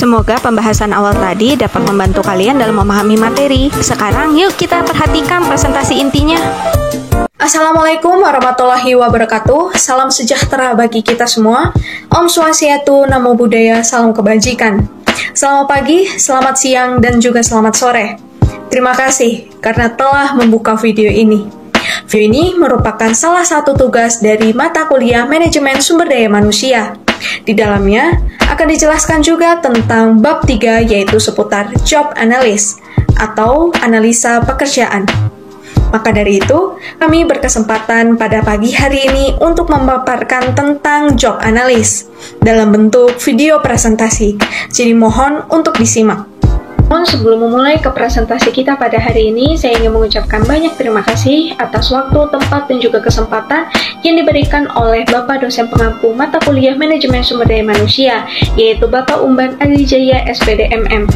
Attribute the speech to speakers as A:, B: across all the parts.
A: Semoga pembahasan awal tadi dapat membantu kalian dalam memahami materi. Sekarang yuk kita perhatikan presentasi intinya.
B: Assalamualaikum warahmatullahi wabarakatuh. Salam sejahtera bagi kita semua. Om Swastiastu, Namo Buddhaya, salam kebajikan. Selamat pagi, selamat siang, dan juga selamat sore. Terima kasih karena telah membuka video ini. Video ini merupakan salah satu tugas dari mata kuliah Manajemen Sumber Daya Manusia. Di dalamnya akan dijelaskan juga tentang bab 3, yaitu seputar job analysis atau analisa pekerjaan. Maka dari itu, kami berkesempatan pada pagi hari ini untuk memaparkan tentang job analysis dalam bentuk video presentasi. Jadi mohon untuk disimak. Sebelum memulai ke presentasi kita pada hari ini, saya ingin mengucapkan banyak terima kasih atas waktu, tempat, dan juga kesempatan yang diberikan oleh Bapak dosen pengampu mata kuliah Manajemen Sumber Daya Manusia, yaitu Bapak Umban Adijaya SPD MM.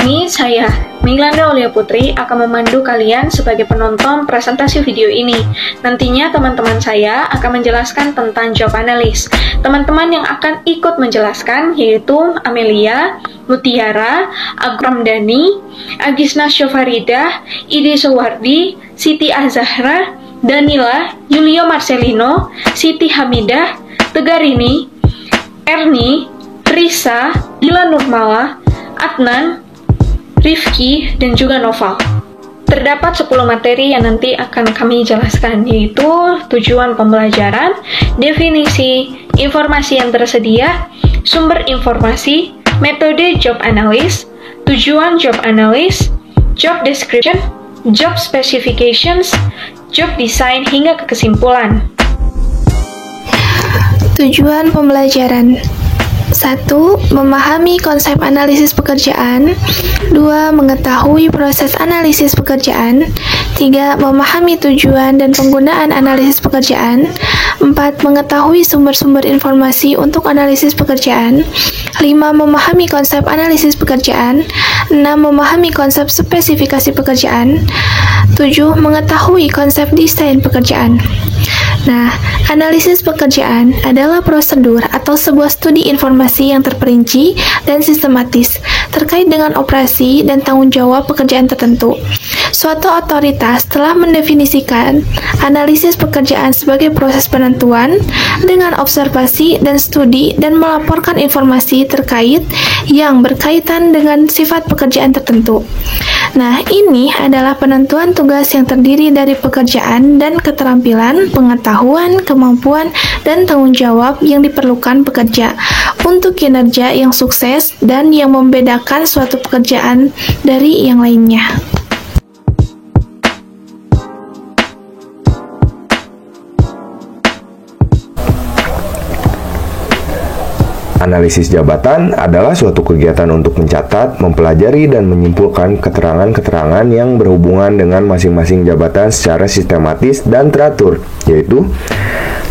B: Ini saya, Milanda Aulia Putri, akan memandu kalian sebagai penonton presentasi video ini. Nantinya teman-teman saya akan menjelaskan tentang job analysis. Teman-teman yang akan ikut menjelaskan yaitu Amelia, Mutiara, Agramdani, Agisna Syofaridah, Ide Sowardi, Siti Azahra, Danila, Julio Marcelino, Siti Hamidah, Tegarini, Erni, Risa, Dila Nurmala, Adnan, Rifki, dan juga Noval. Terdapat 10 materi yang nanti akan kami jelaskan, yaitu tujuan pembelajaran, definisi, informasi yang tersedia, sumber informasi, metode job analysis, tujuan job analysis, job description, job specifications, job design, hingga ke kesimpulan.
C: Tujuan pembelajaran: 1. Memahami konsep analisis pekerjaan. 2. Mengetahui proses analisis pekerjaan. 3. Memahami tujuan dan penggunaan analisis pekerjaan. 4. Mengetahui sumber-sumber informasi untuk analisis pekerjaan. 5. Memahami konsep analisis pekerjaan. 6. Memahami konsep spesifikasi pekerjaan. 7. Mengetahui konsep desain pekerjaan. Nah, analisis pekerjaan adalah prosedur atau sebuah studi informasi yang terperinci dan sistematis terkait dengan operasi dan tanggung jawab pekerjaan tertentu. Suatu otoritas telah mendefinisikan analisis pekerjaan sebagai proses penentuan dengan observasi dan studi dan melaporkan informasi terkait yang berkaitan dengan sifat pekerjaan tertentu. Nah, ini adalah penentuan tugas yang terdiri dari pekerjaan dan keterampilan, pengetahuan, kemampuan, dan tanggung jawab yang diperlukan pekerja untuk kinerja yang sukses dan yang membedakan suatu pekerjaan dari yang lainnya.
D: Analisis jabatan adalah suatu kegiatan untuk mencatat, mempelajari, dan menyimpulkan keterangan-keterangan yang berhubungan dengan masing-masing jabatan secara sistematis dan teratur, yaitu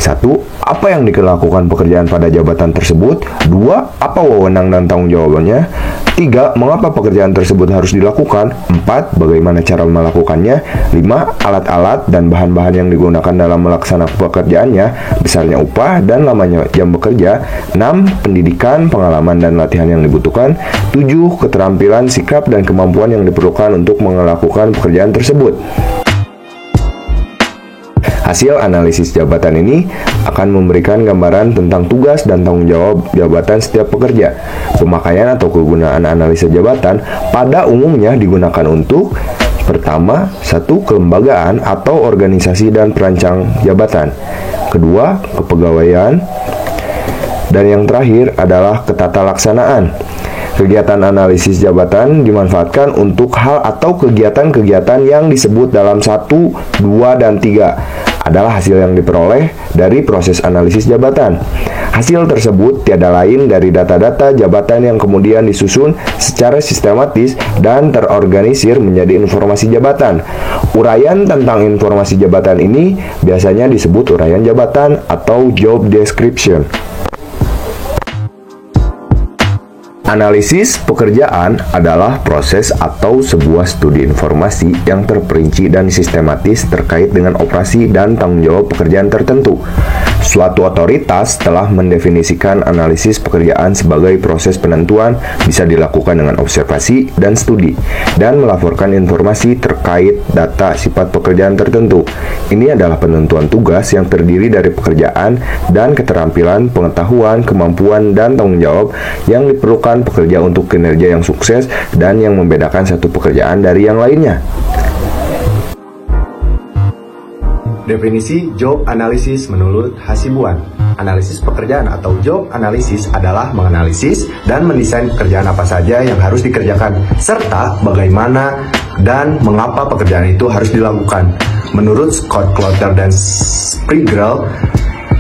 D: 1. Apa yang dilakukan pekerjaan pada jabatan tersebut. 2. Apa wewenang dan tanggung jawabnya. 3. Mengapa pekerjaan tersebut harus dilakukan. 4. Bagaimana cara melakukannya. 5. Alat-alat dan bahan-bahan yang digunakan dalam melaksanakan pekerjaannya, besarnya upah dan lamanya jam bekerja. 6. Pendidikan, pengalaman, dan latihan yang dibutuhkan. 7. Keterampilan, sikap, dan kemampuan yang diperlukan untuk melakukan pekerjaan tersebut. Hasil analisis jabatan ini akan memberikan gambaran tentang tugas dan tanggung jawab jabatan setiap pekerja. Pemakaian atau kegunaan analisa jabatan pada umumnya digunakan untuk: pertama, 1. Kelembagaan atau organisasi dan perancang jabatan. Kedua, kepegawaian. Dan yang terakhir adalah ketata laksanaan. Kegiatan analisis jabatan dimanfaatkan untuk hal atau kegiatan-kegiatan yang disebut dalam 1, 2, dan 3 adalah hasil yang diperoleh dari proses analisis jabatan. Hasil tersebut tiada lain dari data-data jabatan yang kemudian disusun secara sistematis dan terorganisir menjadi informasi jabatan. Uraian tentang informasi jabatan ini biasanya disebut uraian jabatan atau job description. Analisis pekerjaan adalah proses atau sebuah studi informasi yang terperinci dan sistematis terkait dengan operasi dan tanggung jawab pekerjaan tertentu. Suatu otoritas telah mendefinisikan analisis pekerjaan sebagai proses penentuan bisa dilakukan dengan observasi dan studi, dan melaporkan informasi terkait data sifat pekerjaan tertentu. Ini adalah penentuan tugas yang terdiri dari pekerjaan dan keterampilan, pengetahuan, kemampuan, dan tanggung jawab yang diperlukan pekerja untuk kinerja yang sukses dan yang membedakan satu pekerjaan dari yang lainnya.
E: Definisi job analysis menurut Hasibuan. Analisis pekerjaan atau job analysis adalah menganalisis dan mendesain pekerjaan apa saja yang harus dikerjakan, serta bagaimana dan mengapa pekerjaan itu harus dilakukan. Menurut Scott Clotter dan Spriegel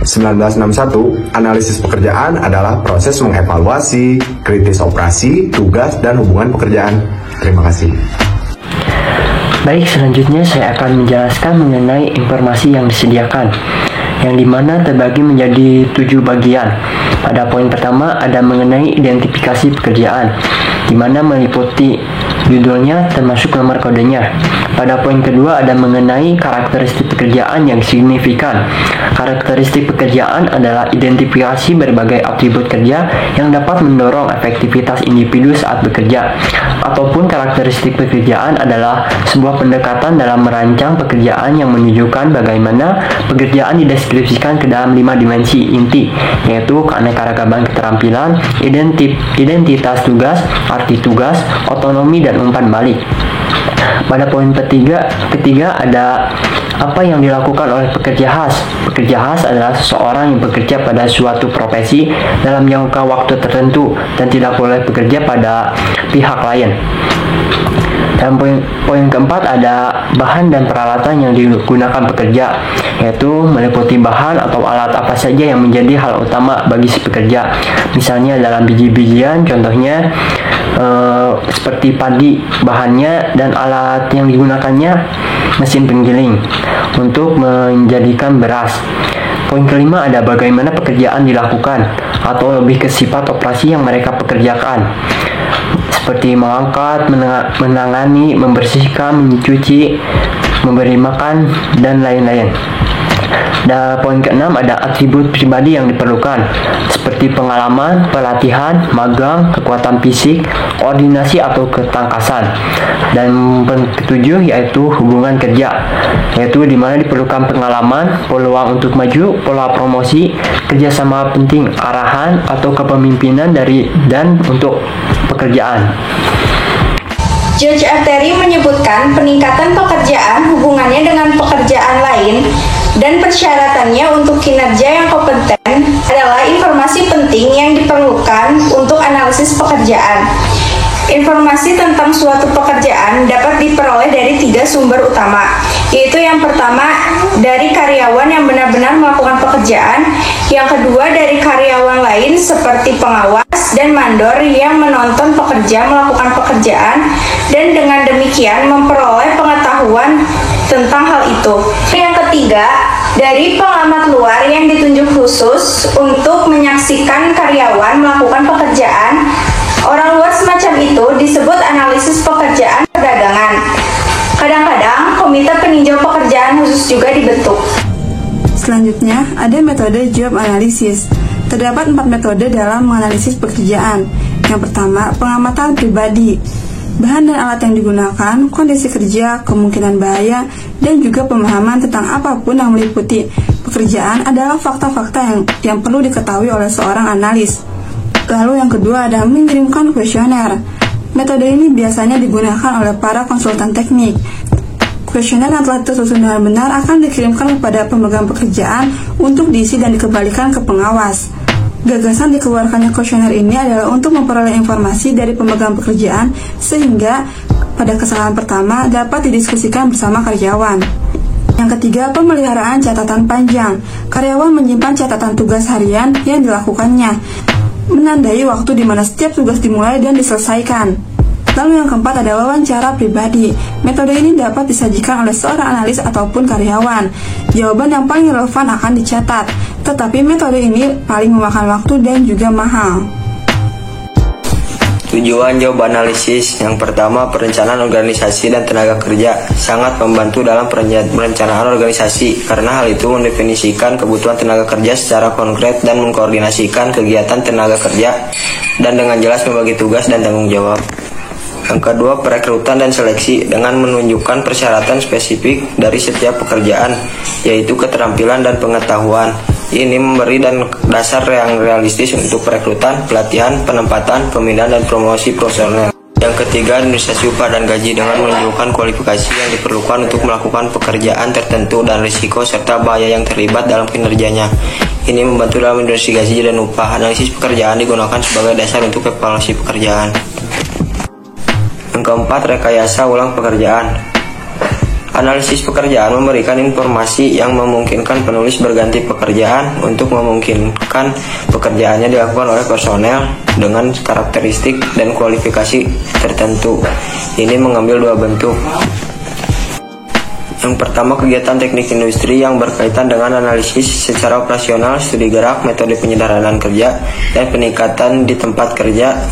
E: 1961, analisis pekerjaan adalah proses mengevaluasi, kritis operasi, tugas, dan hubungan pekerjaan. Terima kasih.
F: Baik, selanjutnya saya akan menjelaskan mengenai informasi yang disediakan, yang dimana terbagi menjadi 7 bagian. Pada poin pertama ada mengenai identifikasi pekerjaan, dimana meliputi judulnya termasuk nomor kodenya. Pada poin kedua ada mengenai karakteristik pekerjaan yang signifikan. Karakteristik pekerjaan adalah identifikasi berbagai atribut kerja yang dapat mendorong efektivitas individu saat bekerja. Ataupun karakteristik pekerjaan adalah sebuah pendekatan dalam merancang pekerjaan yang menunjukkan bagaimana pekerjaan dideskripsikan ke dalam 5 dimensi inti, yaitu keanekaragaman keterampilan, identitas tugas, arti tugas, otonomi, dan umpan balik. Pada poin ketiga ada apa yang dilakukan oleh pekerja khas. Pekerja khas adalah seseorang yang bekerja pada suatu profesi dalam jangka waktu tertentu dan tidak boleh bekerja pada pihak lain. Dan poin keempat ada bahan dan peralatan yang digunakan pekerja, yaitu meliputi bahan atau alat apa saja yang menjadi hal utama bagi si pekerja. Misalnya dalam biji-bijian, contohnya seperti padi, bahannya dan alat yang digunakannya mesin penggiling untuk menjadikan beras. Poin kelima ada bagaimana pekerjaan dilakukan, atau lebih ke sifat operasi yang mereka pekerjakan, seperti mengangkat, menangani, membersihkan, mencuci, memberi makan, dan lain-lain. Dan poin keenam ada atribut pribadi yang diperlukan, seperti pengalaman, pelatihan, magang, kekuatan fisik, koordinasi atau ketangkasan. Dan poin ketujuh yaitu hubungan kerja, yaitu di mana diperlukan pengalaman, peluang untuk maju, pola promosi, kerjasama penting, arahan atau kepemimpinan dari dan untuk pekerjaan.
G: George Arteri menyebutkan peningkatan pekerjaan hubungannya dengan pekerjaan lain dan persyaratannya untuk kinerja yang kompeten adalah informasi penting yang diperlukan untuk analisis pekerjaan. Informasi tentang suatu pekerjaan dapat diperoleh dari 3 sumber utama, yaitu yang pertama dari karyawan yang benar-benar melakukan pekerjaan, yang kedua dari karyawan lain seperti pengawas dan mandor yang menonton pekerja melakukan pekerjaan, dan dengan demikian memperoleh pengetahuan tentang hal itu. Yang ketiga, dari pengamat luar yang ditunjuk khusus untuk menyaksikan karyawan melakukan pekerjaan. Orang luar semacam itu disebut analisis pekerjaan perdagangan. Kadang-kadang komite peninjau pekerjaan khusus juga dibentuk.
H: Selanjutnya, ada metode job analysis. Terdapat 4 metode dalam menganalisis pekerjaan. Yang pertama, pengamatan pribadi. Bahan dan alat yang digunakan, kondisi kerja, kemungkinan bahaya, dan juga pemahaman tentang apapun yang meliputi pekerjaan adalah fakta-fakta yang perlu diketahui oleh seorang analis. Lalu yang kedua ada mengirimkan kuesioner. Metode ini biasanya digunakan oleh para konsultan teknik. Kuesioner yang telah tersusun dengan benar akan dikirimkan kepada pemegang pekerjaan untuk diisi dan dikembalikan ke pengawas. Gagasan dikeluarkannya kuesioner ini adalah untuk memperoleh informasi dari pemegang pekerjaan sehingga pada kesalahan pertama dapat didiskusikan bersama karyawan. Yang ketiga, pemeliharaan catatan panjang. Karyawan menyimpan catatan tugas harian yang dilakukannya, menandai waktu di mana setiap tugas dimulai dan diselesaikan. Lalu yang keempat ada wawancara pribadi. Metode ini dapat disajikan oleh seorang analis ataupun karyawan. Jawaban yang paling relevan akan dicatat, tetapi metode ini paling memakan waktu dan juga mahal.
I: Tujuan job analisis yang pertama, perencanaan organisasi dan tenaga kerja sangat membantu dalam perencanaan organisasi karena hal itu mendefinisikan kebutuhan tenaga kerja secara konkret dan mengkoordinasikan kegiatan tenaga kerja dan dengan jelas membagi tugas dan tanggung jawab. Yang kedua, perekrutan dan seleksi dengan menunjukkan persyaratan spesifik dari setiap pekerjaan, yaitu keterampilan dan pengetahuan. Ini memberi dasar yang realistis untuk perekrutan, pelatihan, penempatan, pemindahan, dan promosi personel. Yang ketiga, administrasi upah dan gaji dengan menunjukkan kualifikasi yang diperlukan untuk melakukan pekerjaan tertentu dan risiko serta bahaya yang terlibat dalam kinerjanya. Ini membantu dalam administrasi gaji dan upah. Analisis pekerjaan digunakan sebagai dasar untuk evaluasi pekerjaan. Yang keempat, rekayasa ulang pekerjaan. Analisis pekerjaan memberikan informasi yang memungkinkan penulis berganti pekerjaan untuk memungkinkan pekerjaannya dilakukan oleh personel dengan karakteristik dan kualifikasi tertentu. Ini mengambil dua bentuk. Yang pertama, kegiatan teknik industri yang berkaitan dengan analisis secara operasional, studi gerak, metode penyederhanaan kerja, dan peningkatan di tempat kerja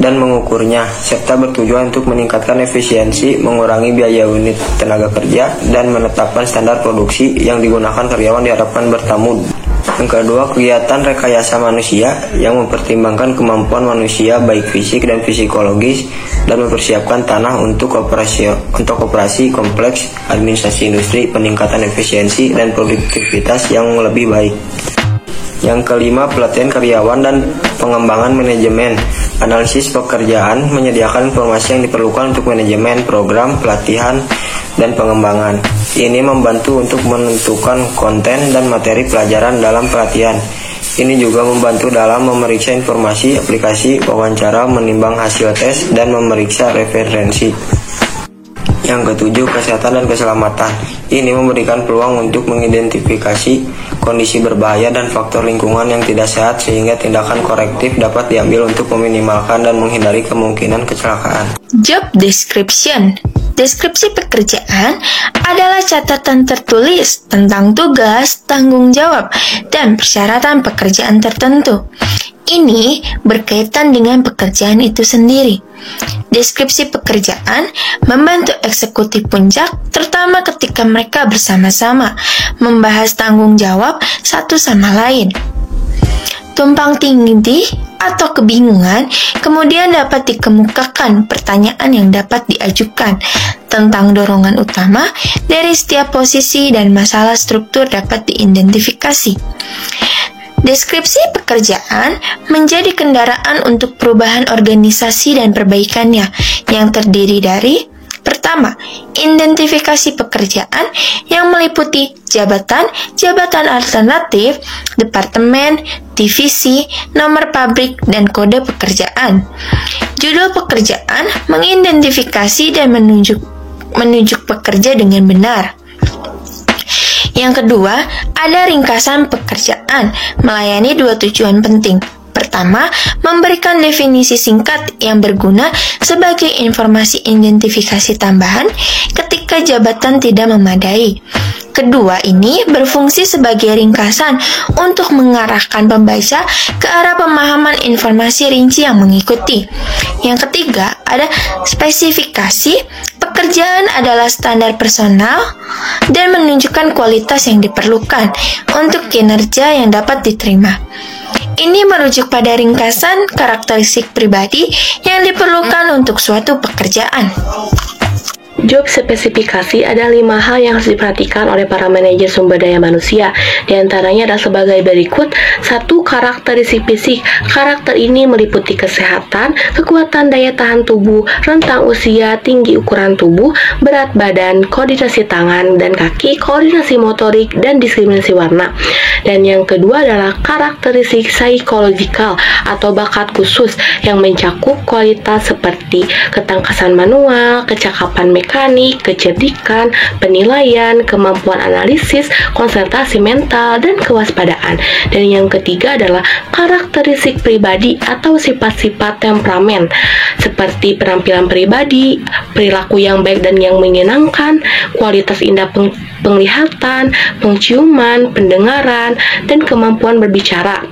I: dan mengukurnya, serta bertujuan untuk meningkatkan efisiensi, mengurangi biaya unit tenaga kerja, dan menetapkan standar produksi yang digunakan karyawan diharapkan bertamu. Yang kedua, kegiatan rekayasa manusia yang mempertimbangkan kemampuan manusia baik fisik dan psikologis dan mempersiapkan tanah untuk operasi kompleks administrasi industri, peningkatan efisiensi dan produktivitas yang lebih baik. Yang kelima, pelatihan karyawan dan pengembangan manajemen. Analisis pekerjaan menyediakan informasi yang diperlukan untuk manajemen, program, pelatihan, dan pengembangan. Ini membantu untuk menentukan konten dan materi pelajaran dalam pelatihan. Ini juga membantu dalam memeriksa informasi, aplikasi, wawancara, menimbang hasil tes, dan memeriksa referensi. Yang ketujuh, kesehatan dan keselamatan. Ini memberikan peluang untuk mengidentifikasi kondisi berbahaya dan faktor lingkungan yang tidak sehat sehingga tindakan korektif dapat diambil untuk meminimalkan dan menghindari kemungkinan kecelakaan.
C: Job description. Deskripsi pekerjaan adalah catatan tertulis tentang tugas, tanggung jawab, dan persyaratan pekerjaan tertentu. Ini berkaitan dengan pekerjaan itu sendiri. Deskripsi pekerjaan membantu eksekutif puncak, terutama ketika mereka bersama-sama membahas tanggung jawab satu sama lain. Tumpang tindih atau kebingungan kemudian dapat dikemukakan pertanyaan yang dapat diajukan tentang dorongan utama dari setiap posisi dan masalah struktur dapat diidentifikasi. Deskripsi pekerjaan menjadi kendaraan untuk perubahan organisasi dan perbaikannya yang terdiri dari: pertama, identifikasi pekerjaan yang meliputi jabatan, jabatan alternatif, departemen, divisi, nomor pabrik, dan kode pekerjaan. Judul pekerjaan mengidentifikasi dan menunjuk pekerja dengan benar. Yang kedua, ada ringkasan pekerjaan melayani dua tujuan penting. Pertama, memberikan definisi singkat yang berguna sebagai informasi identifikasi tambahan ketika jabatan tidak memadai. Kedua ini berfungsi sebagai ringkasan untuk mengarahkan pembaca ke arah pemahaman informasi rinci yang mengikuti. Yang ketiga, ada spesifikasi. Pekerjaan adalah standar personal dan menunjukkan kualitas yang diperlukan untuk kinerja yang dapat diterima. Ini merujuk pada ringkasan karakteristik pribadi yang diperlukan untuk suatu pekerjaan.
J: Job spesifikasi ada 5 hal yang harus diperhatikan oleh para manajer sumber daya manusia. Di antaranya adalah sebagai berikut. 1. Karakteristik fisik. Karakter ini meliputi kesehatan, kekuatan daya tahan tubuh, rentang usia, tinggi ukuran tubuh, berat badan, koordinasi tangan dan kaki, koordinasi motorik, dan diskriminasi warna. Dan yang kedua adalah karakteristik psikologikal atau bakat khusus yang mencakup kualitas seperti ketangkasan manual, kecakapan mekanik, kecerdikan, penilaian, kemampuan analisis, konsentrasi mental, dan kewaspadaan. Dan yang ketiga adalah karakteristik pribadi atau sifat-sifat temperamen seperti penampilan pribadi, perilaku yang baik dan yang menyenangkan, kualitas indera penglihatan, penciuman, pendengaran, dan kemampuan berbicara.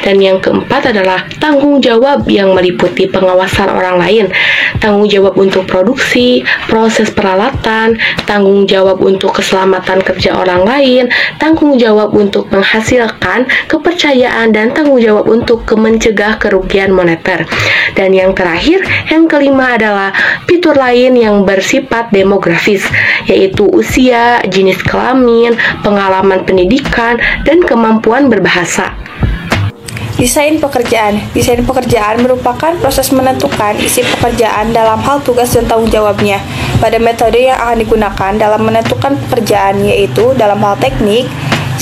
J: Dan yang keempat adalah tanggung jawab yang meliputi pengawasan orang lain, tanggung jawab untuk produksi, proses peralatan, tanggung jawab untuk keselamatan kerja orang lain, tanggung jawab untuk menghasilkan kepercayaan, dan tanggung jawab untuk mencegah kerugian moneter. Dan yang terakhir, yang kelima adalah fitur lain yang bersifat demografis, yaitu usia, jenis kelamin, pengalaman pendidikan, dan kemampuan berbahasa.
G: Desain pekerjaan. Desain pekerjaan merupakan proses menentukan isi pekerjaan dalam hal tugas dan tanggung jawabnya pada metode yang akan digunakan dalam menentukan pekerjaan, yaitu dalam hal teknik,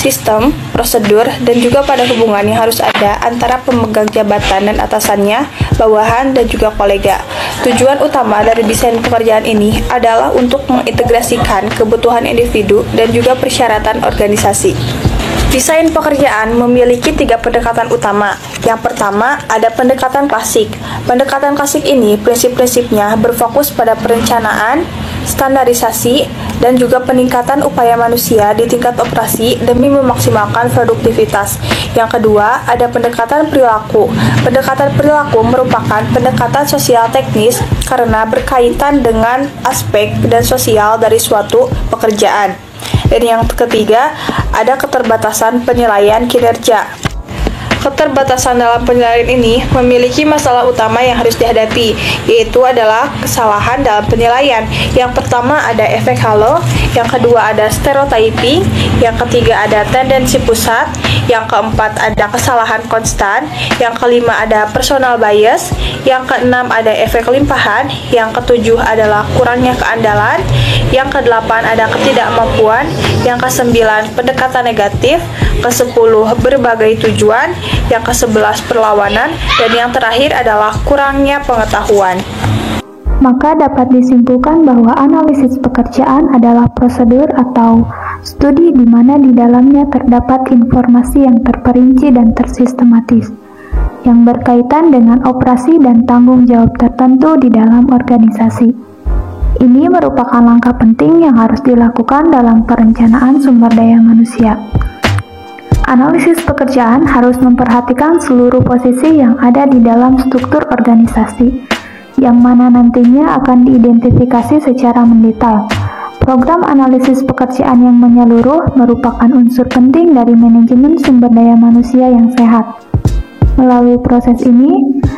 G: sistem, prosedur, dan juga pada hubungan yang harus ada antara pemegang jabatan dan atasannya, bawahan, dan juga kolega. Tujuan utama dari desain pekerjaan ini adalah untuk mengintegrasikan kebutuhan individu dan juga persyaratan organisasi. Desain pekerjaan memiliki 3 pendekatan utama. Yang pertama, ada pendekatan klasik. Pendekatan klasik ini prinsip-prinsipnya berfokus pada perencanaan, standarisasi, dan juga peningkatan upaya manusia di tingkat operasi demi memaksimalkan produktivitas. Yang kedua, ada pendekatan perilaku. Pendekatan perilaku merupakan pendekatan sosial teknis karena berkaitan dengan aspek dan sosial dari suatu pekerjaan. Dan yang ketiga, ada keterbatasan penilaian kinerja. Keterbatasan dalam penilaian ini memiliki masalah utama yang harus dihadapi, yaitu adalah kesalahan dalam penilaian. Yang pertama ada efek halo, yang kedua ada stereotyping, yang ketiga ada tendensi pusat, yang keempat ada kesalahan konstan, yang kelima ada personal bias, yang keenam ada efek limpahan, yang ketujuh adalah kurangnya keandalan, yang kedelapan ada ketidakmampuan, yang kesembilan pendekatan negatif, kesepuluh berbagai tujuan, yang ke-11 perlawanan, dan yang terakhir adalah kurangnya pengetahuan.
C: Maka dapat disimpulkan bahwa analisis pekerjaan adalah prosedur atau studi di mana di dalamnya terdapat informasi yang terperinci dan tersistematis, yang berkaitan dengan operasi dan tanggung jawab tertentu di dalam organisasi. Ini merupakan langkah penting yang harus dilakukan dalam perencanaan sumber daya manusia. Analisis pekerjaan harus memperhatikan seluruh posisi yang ada di dalam struktur organisasi, yang mana nantinya akan diidentifikasi secara mendetail. Program analisis pekerjaan yang menyeluruh merupakan unsur penting dari manajemen sumber daya manusia yang sehat. Melalui proses ini,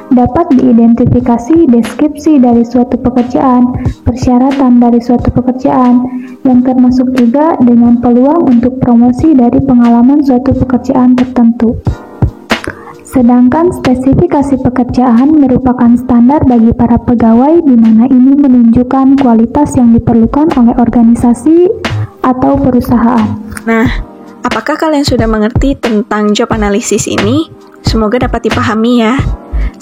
C: dapat diidentifikasi deskripsi dari suatu pekerjaan, persyaratan dari suatu pekerjaan, yang termasuk juga dengan peluang untuk promosi dari pengalaman suatu pekerjaan tertentu. Sedangkan spesifikasi pekerjaan merupakan standar bagi para pegawai di mana ini menunjukkan kualitas yang diperlukan oleh organisasi atau perusahaan.
A: Nah, apakah kalian sudah mengerti tentang job analysis ini? Semoga dapat dipahami ya.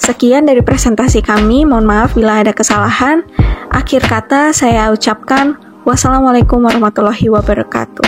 A: Sekian dari presentasi kami, mohon maaf bila ada kesalahan. Akhir kata saya ucapkan wassalamualaikum warahmatullahi wabarakatuh.